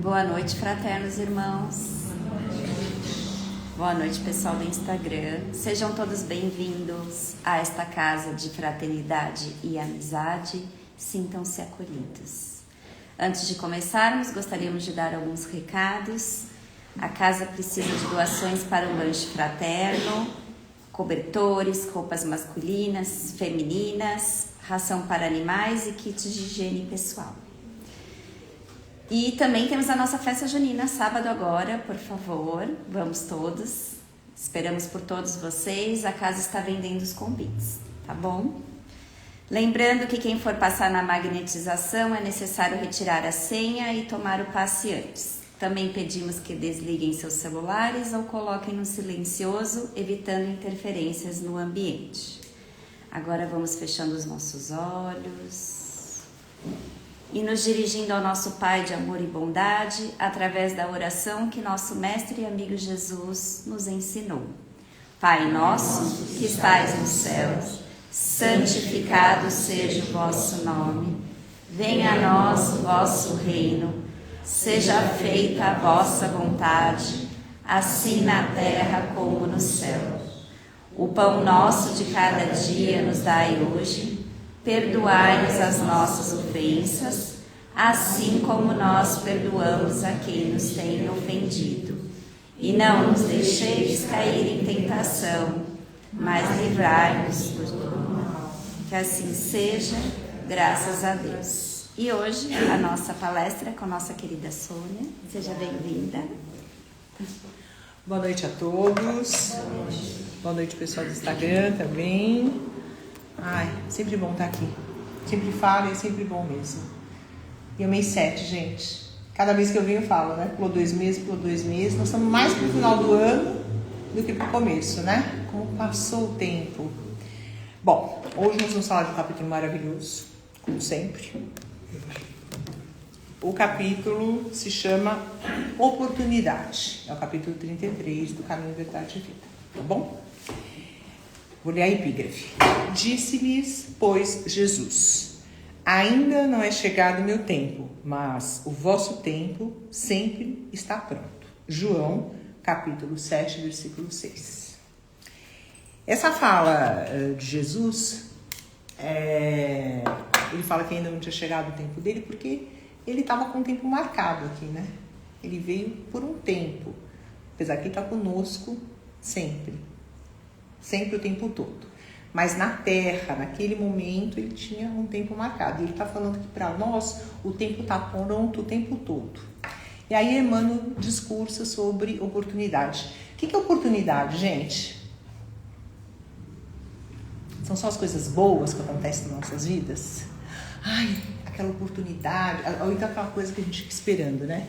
Boa noite, fraternos irmãos. Boa noite, pessoal do Instagram. Sejam todos bem-vindos a esta casa de fraternidade e amizade. Sintam-se acolhidos. Antes de começarmos, gostaríamos de dar alguns recados. A casa precisa de doações para um lanche fraterno, cobertores, roupas masculinas, femininas, ração para animais e kits de higiene pessoal. E também temos a nossa festa junina, sábado agora, por favor, vamos todos. Esperamos por todos vocês, a casa está vendendo os convites, tá bom? Lembrando que quem for passar na magnetização é necessário retirar a senha e tomar o passe antes. Também pedimos que desliguem seus celulares ou coloquem no silencioso, evitando interferências no ambiente. Agora vamos fechando os nossos olhos e nos dirigindo ao nosso Pai de amor e bondade, através da oração que nosso Mestre e amigo Jesus nos ensinou. Pai nosso, que estais nos céus, santificado seja o vosso nome. Venha a nós o vosso reino. Seja feita a vossa vontade, assim na terra como no céu. O pão nosso de cada dia nos dai hoje. Perdoai-nos as nossas ofensas, assim como nós perdoamos a quem nos tem ofendido. E não nos deixeis cair em tentação, mas livrai-nos do mal. Que assim seja, graças a Deus. E hoje a nossa palestra é com a nossa querida Sônia. Seja bem-vinda. Boa noite a todos. Boa noite, pessoal do Instagram também. Ai, sempre bom estar aqui. Sempre falo e é sempre bom mesmo. E é o mês 7, gente. Cada vez que eu venho eu falo, né? Pulou 2 meses. Nós estamos mais pro final do ano do que pro começo, né? Como passou o tempo. Bom, hoje nós vamos falar de um capítulo maravilhoso, como sempre. O capítulo se chama Oportunidade. É o capítulo 33 do Caminho, Verdade e Vida. Tá bom? Vou ler a epígrafe. Disse-lhes, pois, Jesus: ainda não é chegado o meu tempo, mas o vosso tempo sempre está pronto. João, capítulo 7, versículo 6. Essa fala de Jesus, ele fala que ainda não tinha chegado o tempo dele, porque ele estava com o tempo marcado aqui, né? Ele veio por um tempo, apesar que ele está conosco sempre o tempo todo. Mas na Terra, naquele momento, ele tinha um tempo marcado. E ele está falando que para nós o tempo está pronto o tempo todo. E aí Emmanuel discursa sobre oportunidade. O que é oportunidade, gente? São só as coisas boas que acontecem nas nossas vidas? Ai, aquela oportunidade, ou então aquela coisa que a gente fica esperando, né?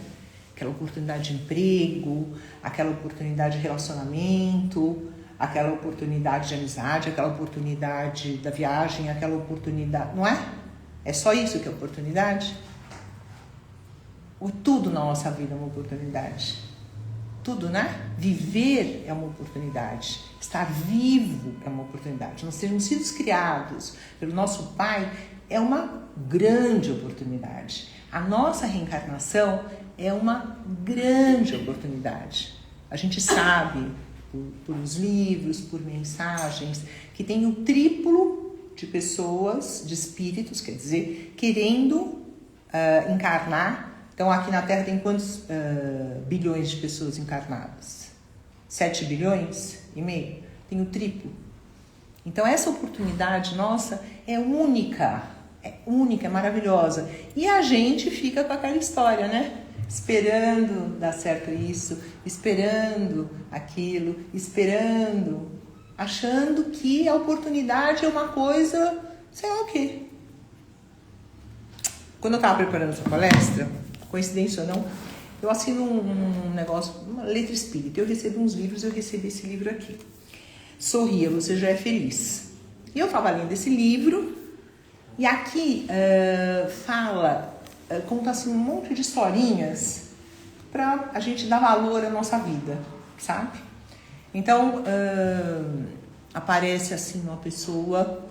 Aquela oportunidade de emprego, aquela oportunidade de relacionamento, aquela oportunidade de amizade, aquela oportunidade da viagem, aquela oportunidade, não é? É só isso que é oportunidade? Ou tudo na nossa vida é uma oportunidade? Tudo, né? Viver é uma oportunidade. Estar vivo é uma oportunidade. Nós termos sido criados pelo nosso Pai é uma grande oportunidade. A nossa reencarnação é uma grande oportunidade. A gente sabe, por os livros, por mensagens, que tem o triplo de pessoas, de espíritos, quer dizer, querendo encarnar. Então, aqui na Terra tem quantos bilhões de pessoas encarnadas? 7 bilhões e meio? Tem o triplo. Então, essa oportunidade nossa é única, é maravilhosa. E a gente fica com aquela história, né? Esperando dar certo isso, esperando aquilo, esperando, achando que a oportunidade é uma coisa, sei lá o quê. Quando eu estava preparando essa palestra, coincidência ou não, eu assino um negócio, uma letra espírita. Eu recebo uns livros, eu recebi esse livro aqui. Sorria, você já é feliz. E eu estava lendo esse livro, e aqui conta assim um monte de historinhas para a gente dar valor à nossa vida, sabe? Então, aparece assim uma pessoa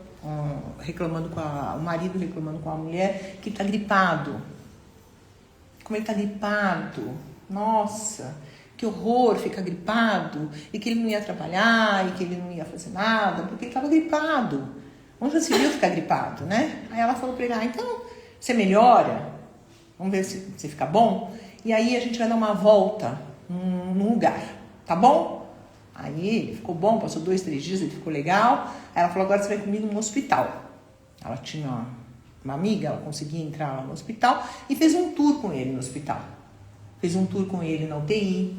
reclamando o marido reclamando com a mulher que está gripado. como ele tá gripado. Nossa, que horror ficar gripado. E que ele não ia trabalhar, e que ele não ia fazer nada, porque ele estava gripado. Onde já se viu ficar gripado, né? Aí ela falou para ele, então, você melhora? Vamos ver se você fica bom? E aí a gente vai dar uma volta num lugar, tá bom? Aí ele ficou bom, passou 2, 3 dias, ele ficou legal. Aí ela falou, agora você vai comigo no hospital. Ela tinha uma amiga, ela conseguia entrar lá no hospital e fez um tour com ele no hospital. Fez um tour com ele na UTI,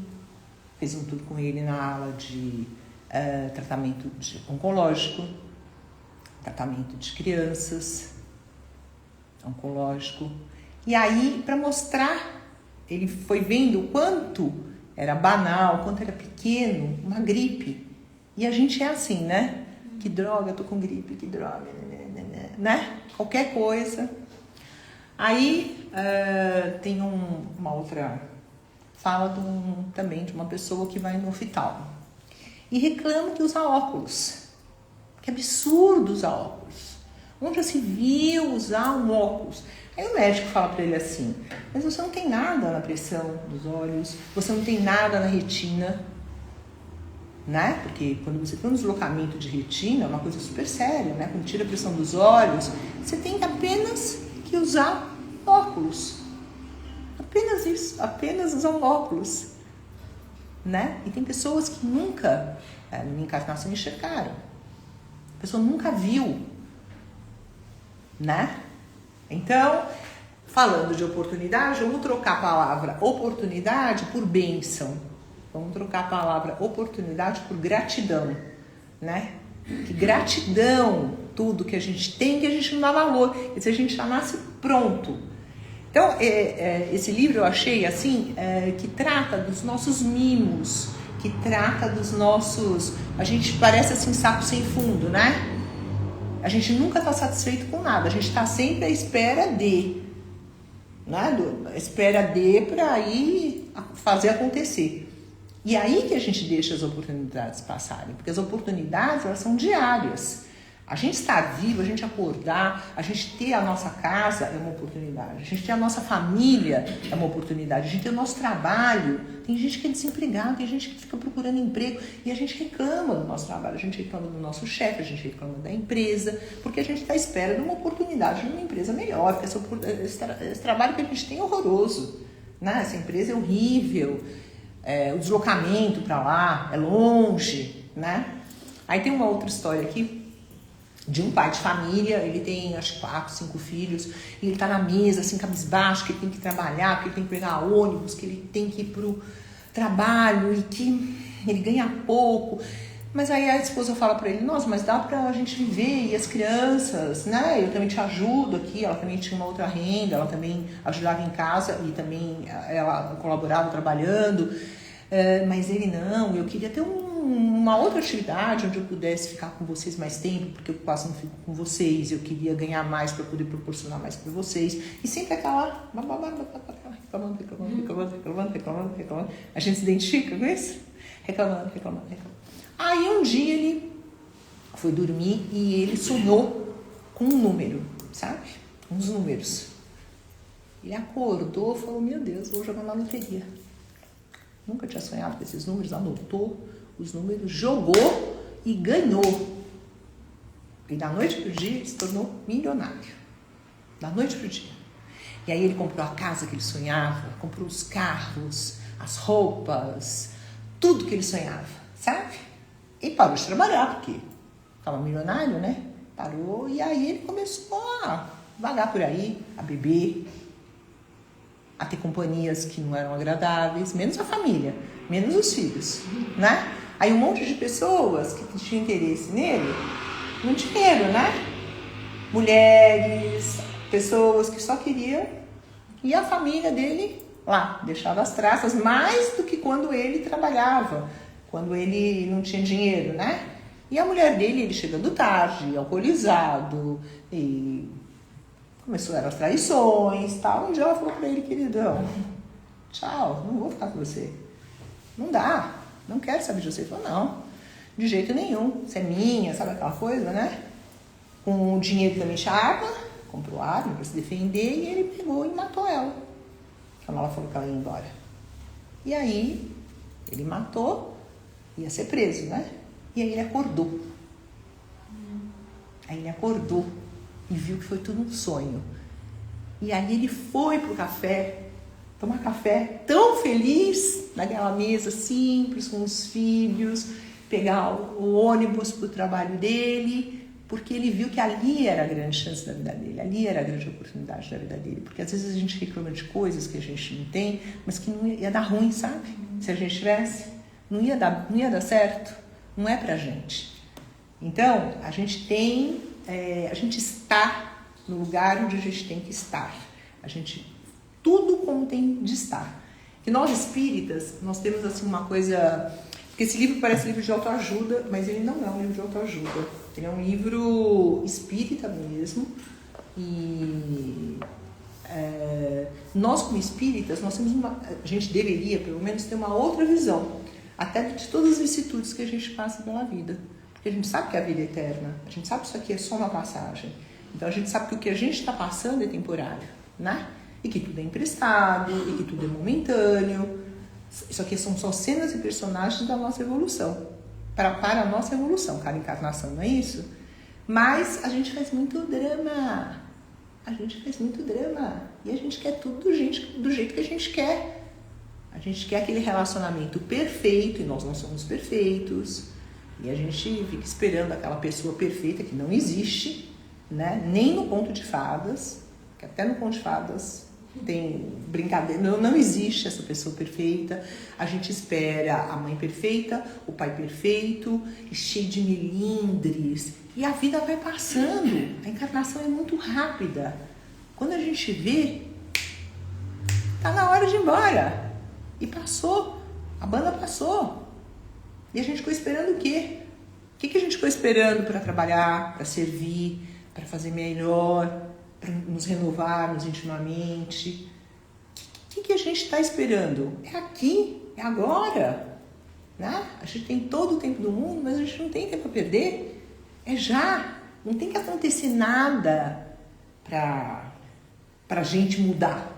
fez um tour com ele na ala de tratamento oncológico, tratamento de crianças, oncológico. E aí, para mostrar, ele foi vendo o quanto era banal, quanto era pequeno, uma gripe. E a gente é assim, né? Que droga, tô com gripe, que droga, né? Qualquer coisa. Aí, tem uma outra fala também de uma pessoa que vai no hospital e reclama que usa óculos. Que absurdo usar óculos. Onde já se viu usar um óculos? Aí o médico fala para ele assim, mas você não tem nada na pressão dos olhos, você não tem nada na retina, né? Porque quando você tem um deslocamento de retina, é uma coisa super séria, né? Quando tira a pressão dos olhos, você tem apenas que usar óculos. Apenas isso, apenas usar um óculos, né? E tem pessoas que nunca, na encarnação, enxergaram. A pessoa nunca viu, né? Então, falando de oportunidade, vamos trocar a palavra oportunidade por bênção. Vamos trocar a palavra oportunidade por gratidão, né? Que gratidão, tudo que a gente tem, que a gente não dá valor. E se a gente já nasce pronto. Então, esse livro eu achei assim, que trata dos nossos mimos, que trata dos nossos... A gente parece assim, saco sem fundo, né? A gente nunca está satisfeito com nada, a gente está sempre à espera de, né? À espera de para ir fazer acontecer. E aí que a gente deixa as oportunidades passarem, porque as oportunidades, elas são diárias. A gente estar vivo, a gente acordar, a gente ter a nossa casa é uma oportunidade, a gente ter a nossa família é uma oportunidade, a gente ter o nosso trabalho. Tem gente que é desempregado, tem gente que fica procurando emprego e a gente reclama do nosso trabalho, a gente reclama do nosso chefe, a gente reclama da empresa, porque a gente está à espera de uma oportunidade de uma empresa melhor, porque esse trabalho que a gente tem é horroroso, né? Essa empresa é horrível, o deslocamento para lá é longe, né? Aí tem uma outra história aqui, de um pai de família, ele tem acho que 4, 5 filhos, e ele tá na mesa assim, cabisbaixo, que ele tem que trabalhar, que ele tem que pegar ônibus, que ele tem que ir pro trabalho e que ele ganha pouco. Mas aí a esposa fala pra ele, nossa, mas dá pra gente viver, e as crianças, né? Eu também te ajudo aqui, ela também tinha uma outra renda, ela também ajudava em casa e também ela colaborava trabalhando, mas ele não, eu queria ter uma outra atividade onde eu pudesse ficar com vocês mais tempo, porque eu quase não fico com vocês, eu queria ganhar mais para poder proporcionar mais para vocês. E sempre aquela reclamando. A gente se identifica com isso? Reclamando. Aí um dia ele foi dormir e ele sonhou com um número, sabe? Uns números. Ele acordou e falou, meu Deus, vou jogar na loteria. Nunca tinha sonhado com esses números, anotou os números, jogou e ganhou. E da noite pro dia ele se tornou milionário. Da noite pro dia. E aí ele comprou a casa que ele sonhava, comprou os carros, as roupas, tudo que ele sonhava, sabe? E parou de trabalhar, porque estava milionário, né? Parou e aí ele começou a vagar por aí, a beber, a ter companhias que não eram agradáveis, menos a família, menos os filhos, né? Aí um monte de pessoas que tinham interesse nele, no dinheiro, né? Mulheres, pessoas que só queriam, e a família dele lá, deixava as traças, mais do que quando ele trabalhava, quando ele não tinha dinheiro, né? E a mulher dele, ele chegando tarde, alcoolizado, e começou as traições, tal. Um dia ela falou pra ele, queridão, tchau, não vou ficar com você. Não dá, não quero saber de você. Ele falou, não, de jeito nenhum, você é minha, sabe aquela coisa, né? Com o dinheiro também tinha arma, comprou arma pra se defender, e ele pegou e matou ela. Ela ela falou que ela ia embora. E aí, ele matou, ia ser preso, né? E aí ele acordou. Aí ele acordou e viu que foi tudo um sonho. E aí ele foi pro café, tomar café, tão feliz, naquela mesa simples, com os filhos, pegar o ônibus pro trabalho dele, porque ele viu que ali era a grande chance da vida dele, ali era a grande oportunidade da vida dele. Porque às vezes a gente reclama de coisas que a gente não tem, mas que não ia dar ruim, sabe? Se a gente tivesse, não ia dar certo, não é pra gente. Então, a gente está no lugar onde a gente tem que estar. Tudo como tem de estar. Que nós espíritas, nós temos assim uma coisa... Porque esse livro parece livro de autoajuda, mas ele não é um livro de autoajuda. Ele é um livro espírita mesmo. E nós como espíritas, a gente deveria pelo menos ter uma outra visão. Até de todas as vicissitudes que a gente passa pela vida. Porque a gente sabe que a vida é eterna. A gente sabe que isso aqui é só uma passagem. Então a gente sabe que o que a gente está passando é temporário, né? E que tudo é emprestado, e que tudo é momentâneo. Isso aqui são só cenas e personagens da nossa evolução. Para a nossa evolução, cada encarnação, não é isso? Mas a gente faz muito drama. E a gente quer tudo do jeito que a gente quer. A gente quer aquele relacionamento perfeito, e nós não somos perfeitos. E a gente fica esperando aquela pessoa perfeita que não existe, né? Nem no conto de fadas, que até no conto de fadas tem brincadeira, não existe essa pessoa perfeita. A gente espera a mãe perfeita, o pai perfeito, cheio de melindres. E a vida vai passando, a encarnação é muito rápida. Quando a gente vê, tá na hora de ir embora. E passou, a banda passou. E a gente ficou esperando o quê? O que a gente ficou esperando para trabalhar, para servir, para fazer melhor, para nos renovarmos intimamente? O que a gente está esperando? É aqui, é agora. Né? A gente tem todo o tempo do mundo, mas a gente não tem tempo a perder. É já. Não tem que acontecer nada para a gente mudar.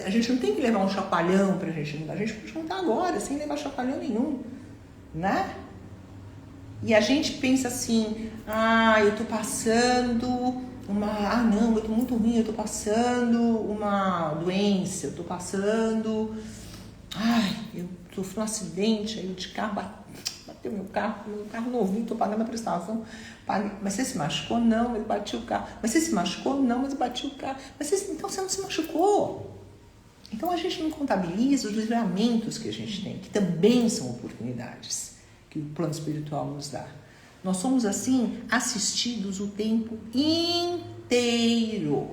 A gente não tem que levar um chacoalhão para a gente mudar. A gente pode mudar agora, sem levar chacoalhão nenhum. Né? E a gente pensa assim, eu tô passando eu tô muito ruim, eu tô passando uma doença, eu tô passando, eu sofri um acidente aí de carro, bateu meu carro novinho, tô pagando a prestação, mas você se machucou? Não, mas bati o carro. Mas você se machucou? Não, mas bati o carro. Então você não se machucou. Então a gente não contabiliza os livramentos que a gente tem, que também são oportunidades que o plano espiritual nos dá. Nós somos assim assistidos o tempo inteiro.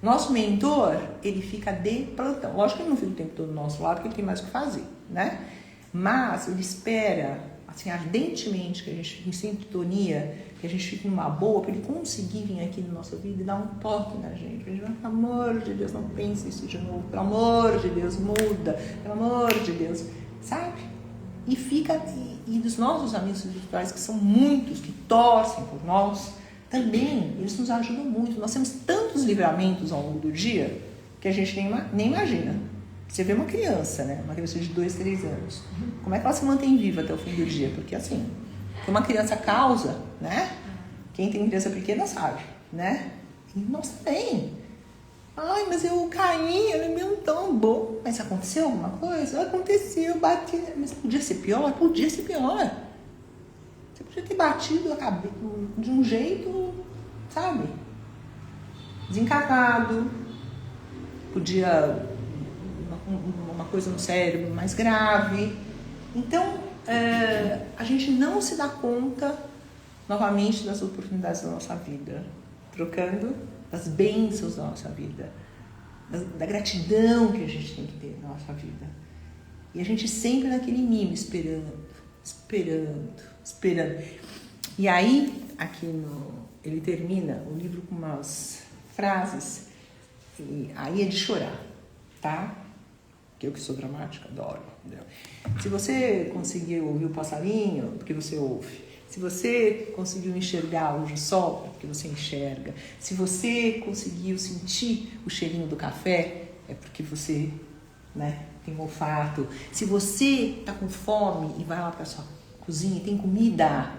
Nosso mentor, ele fica de plantão. Lógico que ele não fica o tempo todo do nosso lado, porque ele tem mais o que fazer, né? Mas ele espera assim ardentemente que a gente fique em sintonia, que a gente fique numa boa, para ele conseguir vir aqui na nossa vida e dar um toque na gente. A gente vai, pelo amor de Deus, não pense isso de novo. Pelo amor de Deus, muda. Pelo amor de Deus, sabe? E fica, e dos nossos amigos espirituais, que são muitos, que torcem por nós, também, eles nos ajudam muito. Nós temos tantos livramentos ao longo do dia, que a gente nem imagina. Você vê uma criança, né? Uma criança de 2, 3 anos. Como é que ela se mantém viva até o fim do dia? Porque assim, que uma criança causa, né? Quem tem criança pequena sabe, né? E nós também. Mas eu caí, eu levei um tombo. Mas aconteceu alguma coisa? Aconteceu, bati. Mas podia ser pior? Podia ser pior. Você podia ter batido a cabeça de um jeito, sabe? Desencarnado. Podia uma coisa no cérebro mais grave. Então, a gente não se dá conta novamente das oportunidades da nossa vida, trocando das bênçãos da nossa vida, da gratidão que a gente tem que ter na nossa vida. E a gente sempre naquele mimo, esperando. E aí, ele termina o livro com umas frases, e aí é de chorar, tá? Que eu que sou dramática, adoro. Entendeu? Se você conseguiu ouvir o passarinho, porque você ouve. Se você conseguiu enxergar o sol, é porque você enxerga. Se você conseguiu sentir o cheirinho do café, é porque você né? Tem olfato. Se você tá com fome e vai lá para sua cozinha e tem comida,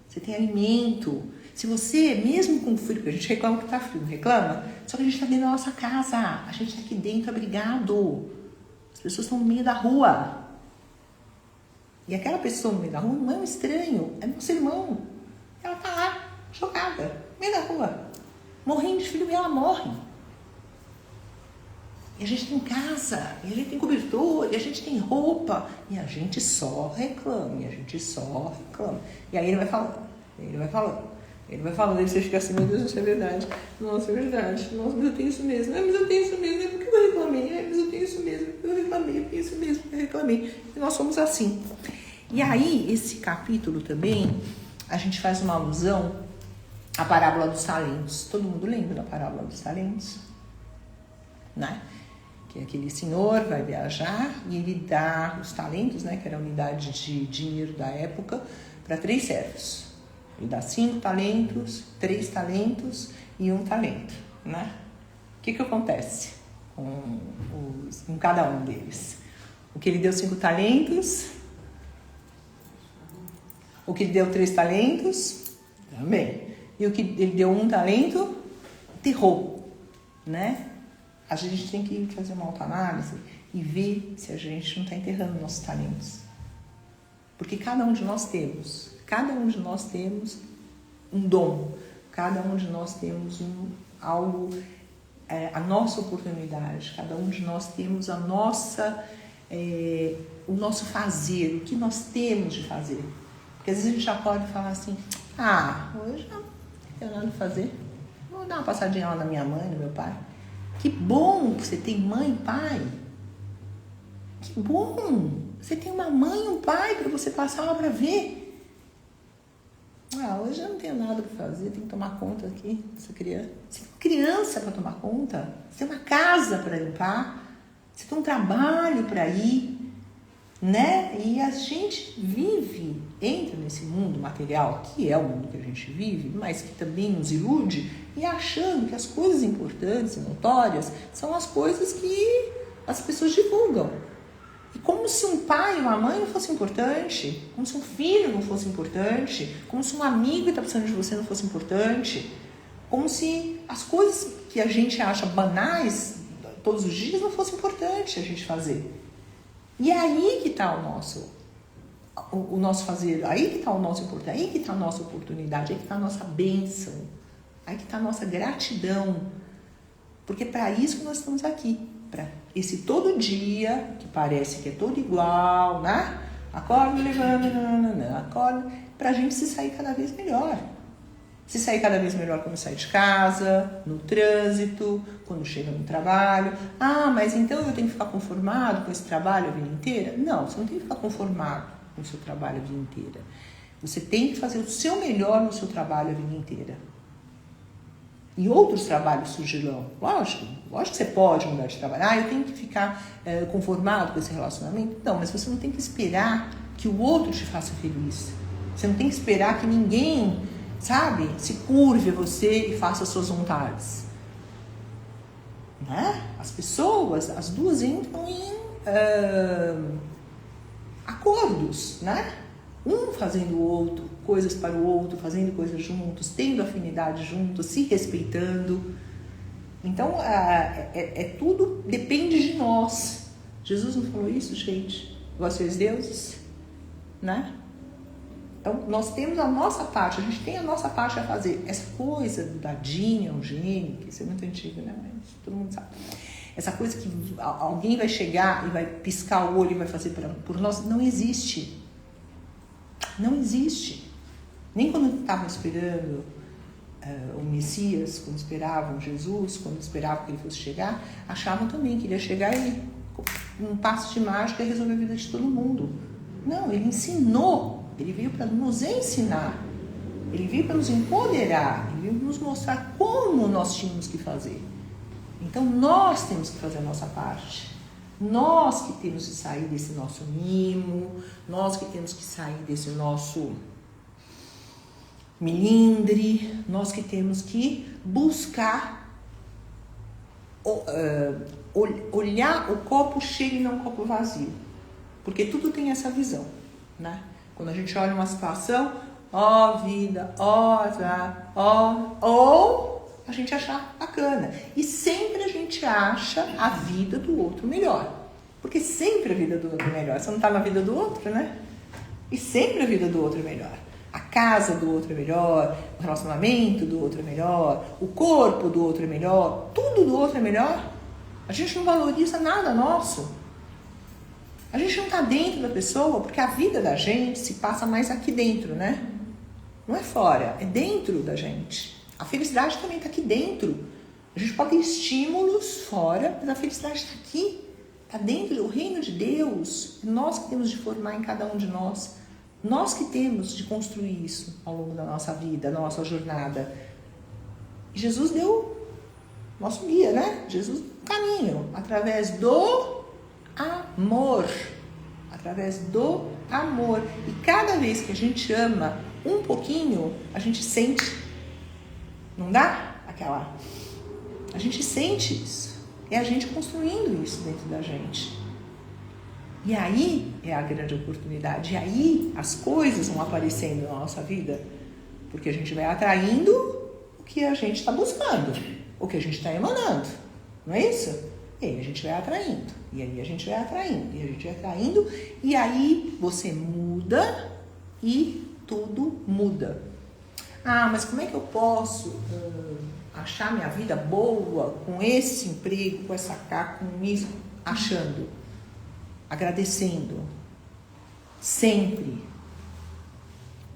você tem alimento. Se você, mesmo com frio, porque a gente reclama que tá frio, não reclama? Só que a gente tá dentro da nossa casa, a gente tá aqui dentro abrigado. As pessoas estão no meio da rua. E aquela pessoa no meio da rua não é um estranho, é nosso irmão. Ela tá lá, jogada, no meio da rua, morrendo de frio e ela morre. E a gente tem casa, e a gente tem cobertor, e a gente tem roupa, e a gente só reclama, E aí ele vai falando, e você fica assim, meu Deus, isso é verdade. Nossa, é verdade. Nossa, mas eu tenho isso mesmo. Mas eu tenho isso mesmo. Por que eu reclamei? Mas eu tenho isso mesmo. Eu tenho isso mesmo. Eu reclamei. E nós somos assim. E aí, esse capítulo também, a gente faz uma alusão à parábola dos talentos. Todo mundo lembra da parábola dos talentos? Né? Que aquele senhor vai viajar e ele dá os talentos, né? Que era a unidade de dinheiro da época, para 3 servos. Ele dá 5 talentos, 3 talentos e 1 talento, né? O que acontece com cada um deles? O que ele deu 5 talentos, o que ele deu 3 talentos, também. E o que ele deu 1 talento, enterrou, né? A gente tem que fazer uma autoanálise e ver se a gente não está enterrando nossos talentos. Porque cada um de nós temos um dom, cada um de nós temos algo, a nossa oportunidade, cada um de nós temos o nosso fazer, o que nós temos de fazer. Porque às vezes a gente já pode falar assim, hoje eu não tenho nada de fazer, vou dar uma passadinha lá na minha mãe, no meu pai. Que bom que você tem mãe e pai. Que bom! Você tem uma mãe e um pai para você passar lá para ver. Hoje eu não tenho nada para fazer, tenho que tomar conta aqui dessa criança. Você tem uma criança para tomar conta, você tem uma casa para limpar, você tem um trabalho para ir, né? E a gente entra nesse mundo material, que é o mundo que a gente vive, mas que também nos ilude, e achando que as coisas importantes e notórias são as coisas que as pessoas divulgam. E como se um pai e uma mãe não fosse importante, como se um filho não fosse importante, como se um amigo que está precisando de você não fosse importante, como se as coisas que a gente acha banais todos os dias não fossem importantes a gente fazer. E é aí que está o nosso fazer, aí que está o nosso importante, aí que está a nossa oportunidade, aí que está a nossa bênção, aí que está a nossa gratidão. Porque é para isso que nós estamos aqui, para esse todo dia, que parece que é todo igual, né? Acorda, levanta, acorda, para a gente se sair cada vez melhor. Se sair cada vez melhor quando sai de casa, no trânsito, quando chega no trabalho. Mas então eu tenho que ficar conformado com esse trabalho a vida inteira? Não, você não tem que ficar conformado com o seu trabalho a vida inteira. Você tem que fazer o seu melhor no seu trabalho a vida inteira. E outros trabalhos surgirão. Lógico que você pode mudar de trabalho. Eu tenho que ficar conformado com esse relacionamento. Não, mas você não tem que esperar que o outro te faça feliz. Você não tem que esperar que ninguém, se curve a você e faça as suas vontades. Né? As pessoas, as duas entram em acordos, né? Um fazendo o outro, coisas para o outro, fazendo coisas juntos, tendo afinidade juntos, se respeitando. Então, tudo depende de nós. Jesus não falou isso, gente? Vós sois deuses, né? Então, nós temos a nossa parte, a gente tem a nossa parte a fazer. Essa coisa do dadinho, um gênio, que isso é muito antigo, né? Mas todo mundo sabe. Essa coisa que alguém vai chegar e vai piscar o olho e vai fazer por nós, não existe. Não existe. Nem quando estavam esperando o Messias, quando esperavam Jesus, quando esperavam que ele fosse chegar, achavam também que ele ia chegar e, com um passo de mágica, resolver a vida de todo mundo. Não, ele ensinou. Ele veio para nos ensinar. Ele veio para nos empoderar. Ele veio para nos mostrar como nós tínhamos que fazer. Então, nós temos que fazer a nossa parte. Nós que temos que sair desse nosso mimo, nós que temos que sair desse nosso milindre, nós que temos que buscar olhar o copo cheio e não o copo vazio. Porque tudo tem essa visão, né? Quando a gente olha uma situação, ó vida, ó azar, ou a gente achar bacana. E sempre a gente acha a vida do outro melhor. Porque sempre a vida do outro é melhor. Você não tá na vida do outro, né? E sempre a vida do outro é melhor. A casa do outro é melhor, o relacionamento do outro é melhor, o corpo do outro é melhor, tudo do outro é melhor. A gente não valoriza nada nosso. A gente não está dentro da pessoa, porque a vida da gente se passa mais aqui dentro, né? Não é fora, é dentro da gente. A felicidade também está aqui dentro. A gente pode ter estímulos fora, mas a felicidade está aqui. Está dentro do reino de Deus. É nós que temos de formar em cada um de nós. Nós que temos de construir isso ao longo da nossa vida, da nossa jornada. E Jesus deu nosso guia, né? Jesus deu o caminho, através do amor. Através do amor. E cada vez que a gente ama um pouquinho, a gente sente. Não dá? A gente sente isso. É a gente construindo isso dentro da gente. E aí é a grande oportunidade. E aí as coisas vão aparecendo na nossa vida. Porque a gente vai atraindo o que a gente está buscando. O que a gente está emanando. Não é isso? E aí a gente vai atraindo. E aí a gente vai atraindo. E a gente vai atraindo. E aí você muda e tudo muda. Ah, mas como é que eu posso achar minha vida boa com esse emprego, com essa casa, com isso? Achando. Agradecendo. Sempre.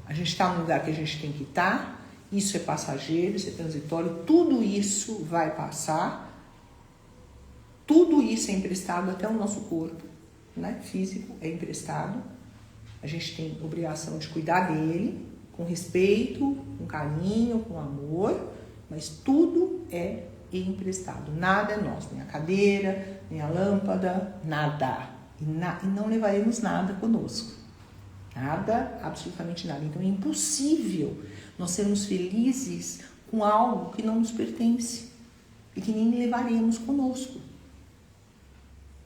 A gente está no lugar que a gente tem que estar. Isso é passageiro, isso é transitório. Tudo isso vai passar. Tudo isso é emprestado, até o nosso corpo, né? Físico é emprestado. A gente tem obrigação de cuidar dele, com respeito, com carinho, com amor. Mas tudo é emprestado. Nada é nosso. Nem a cadeira, nem a lâmpada, nada. E não levaremos nada conosco. Nada, absolutamente nada. Então é impossível nós sermos felizes com algo que não nos pertence e que nem levaremos conosco.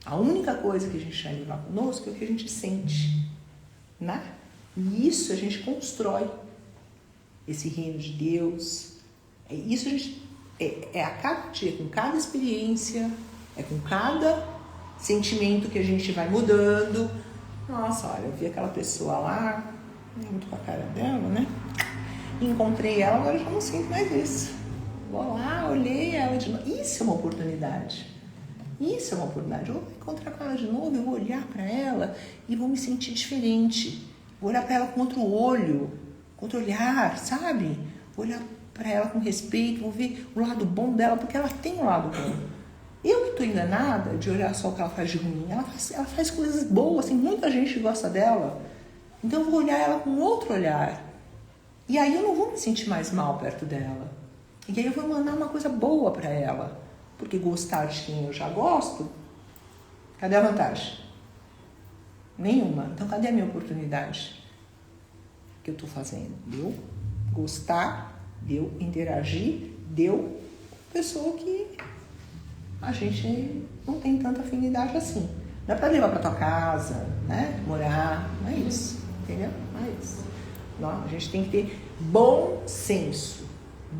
A única coisa que a gente vai levar conosco é o que a gente sente, né? E isso a gente constrói. Esse reino de Deus. Isso a gente é a cada dia, com cada experiência, é com cada sentimento que a gente vai mudando. Nossa, olha, eu vi aquela pessoa lá, muito com a cara dela, né? Encontrei ela, agora eu já não sinto mais isso. Vou lá, olhei ela de novo. Isso é uma oportunidade. Isso é uma oportunidade. Eu vou encontrar com ela de novo, eu vou olhar para ela e vou me sentir diferente. Vou olhar para ela com outro olho, com outro olhar, sabe? Vou olhar para ela com respeito, vou ver o lado bom dela, porque ela tem um lado bom. Eu que estou enganada de olhar só o que ela faz de ruim. Ela faz coisas boas, tem muita gente que gosta dela. Então eu vou olhar ela com outro olhar. E aí eu não vou me sentir mais mal perto dela. E aí eu vou mandar uma coisa boa para ela. Porque gostar de quem eu já gosto, cadê a vantagem? Nenhuma. Então cadê a minha oportunidade que eu estou fazendo? Deu gostar, deu interagir, deu pessoa que a gente não tem tanta afinidade assim. Não é para levar para tua casa, né? Morar, não é isso, entendeu? Não é isso. Não, a gente tem que ter bom senso.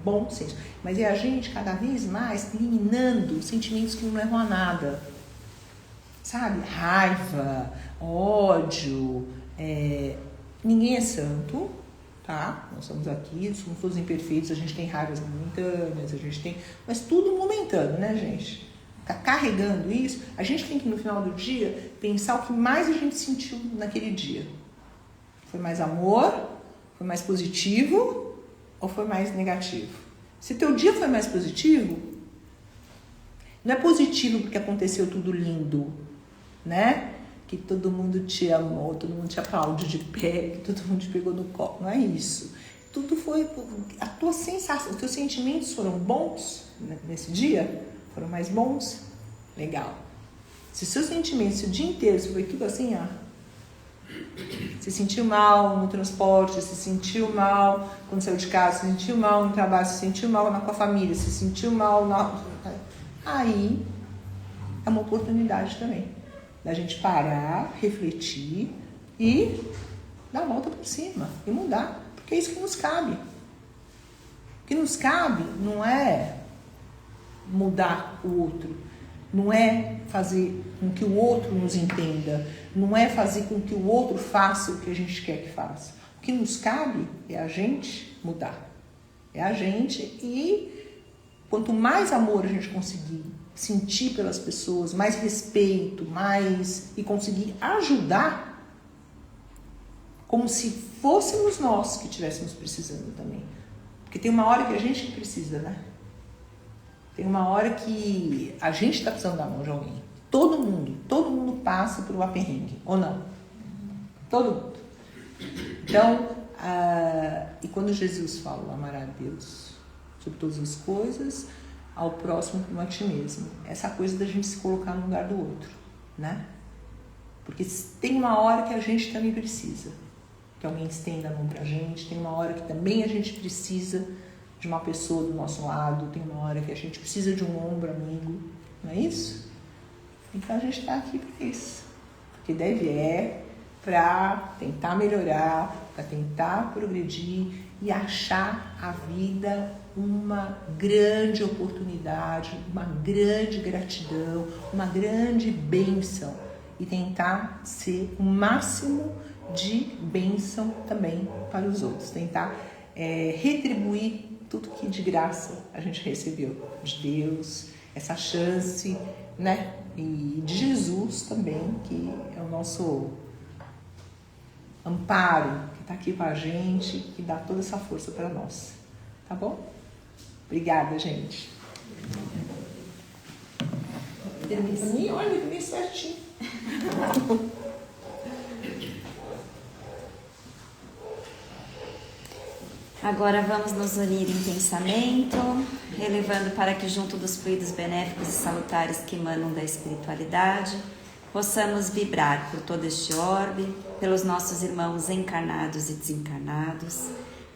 Bom senso. Mas é a gente cada vez mais eliminando sentimentos que não levam a nada. Sabe? Raiva, ódio. Ninguém é santo, tá? Nós estamos aqui, somos todos imperfeitos, a gente tem raivas momentâneas, a gente tem... Mas tudo momentâneo, né, gente? Tá carregando isso. A gente tem que, no final do dia, pensar o que mais a gente sentiu naquele dia. Foi mais amor? Foi mais positivo? Ou foi mais negativo? Se teu dia foi mais positivo, não é positivo porque aconteceu tudo lindo, né? Que todo mundo te amou, todo mundo te aplaudiu de pé, que todo mundo te pegou no colo. Não é isso. Tudo foi... A tua sensação, os teus sentimentos foram bons nesse dia? Foram mais bons? Legal. Se os seus sentimentos o dia inteiro foi tudo assim, ó... Se sentiu mal no transporte, se sentiu mal quando saiu de casa, se sentiu mal no trabalho, se sentiu mal com a família, se sentiu mal na... aí é uma oportunidade também da gente parar, refletir e dar a volta por cima e mudar, porque é isso que nos cabe. O que nos cabe não é mudar o outro, não é fazer com que o outro nos entenda, não é fazer com que o outro faça o que a gente quer que faça. O que nos cabe é a gente mudar, é a gente, e quanto mais amor a gente conseguir sentir pelas pessoas, mais respeito, e conseguir ajudar, como se fôssemos nós que estivéssemos precisando também. Porque tem uma hora que a gente que precisa, né? Tem uma hora que a gente está precisando da mão de alguém. Todo mundo passa por um aperrengue, ou não? Todo mundo. Então, e quando Jesus fala, amar a Deus sobre todas as coisas, ao próximo como a ti mesmo. Essa coisa da gente se colocar no lugar do outro, né? Porque tem uma hora que a gente também precisa que alguém estenda a mão pra gente, tem uma hora que também a gente precisa de uma pessoa do nosso lado, tem uma hora que a gente precisa de um ombro amigo, não é isso? Então a gente está aqui para isso, porque para tentar melhorar, para tentar progredir e achar a vida uma grande oportunidade, uma grande gratidão, uma grande bênção, e tentar ser o máximo de bênção também para os outros, tentar retribuir tudo que de graça a gente recebeu de Deus, essa chance, né? E de Jesus também, que é o nosso amparo, que está aqui com a gente, que dá toda essa força para nós. Tá bom? Obrigada, gente. Olha, meio certinho. Agora vamos nos unir em pensamento, relevando para que, junto dos fluidos benéficos e salutares que emanam da espiritualidade, possamos vibrar por todo este orbe, pelos nossos irmãos encarnados e desencarnados,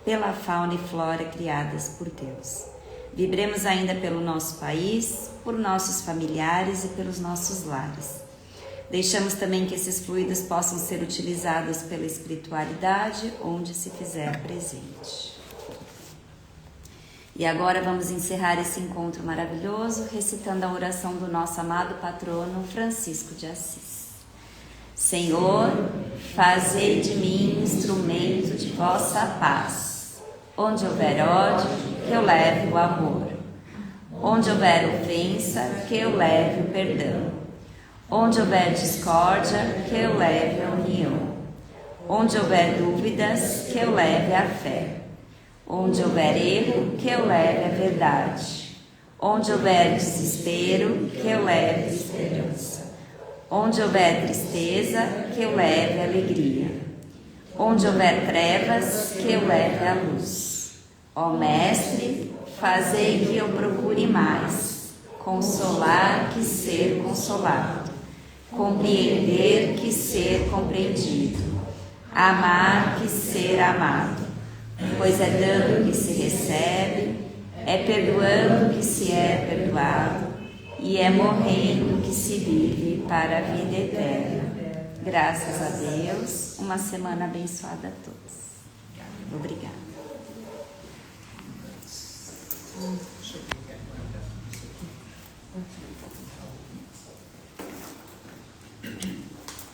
pela fauna e flora criadas por Deus. Vibremos ainda pelo nosso país, por nossos familiares e pelos nossos lares. Deixamos também que esses fluidos possam ser utilizados pela espiritualidade onde se fizer presente. E agora vamos encerrar esse encontro maravilhoso recitando a oração do nosso amado patrono Francisco de Assis. Senhor, fazei de mim instrumento de vossa paz. Onde houver ódio, que eu leve o amor. Onde houver ofensa, que eu leve o perdão. Onde houver discórdia, que eu leve a união. Onde houver dúvidas, que eu leve a fé. Onde houver erro, que eu leve a verdade. Onde houver desespero, que eu leve a esperança. Onde houver tristeza, que eu leve a alegria. Onde houver trevas, que eu leve a luz. Ó Mestre, fazei que eu procure mais consolar que ser consolado, compreender que ser compreendido, amar que ser amado. Pois é dando que se recebe, é perdoando que se é perdoado, e é morrendo que se vive para a vida eterna. Graças a Deus, uma semana abençoada a todos. Obrigada.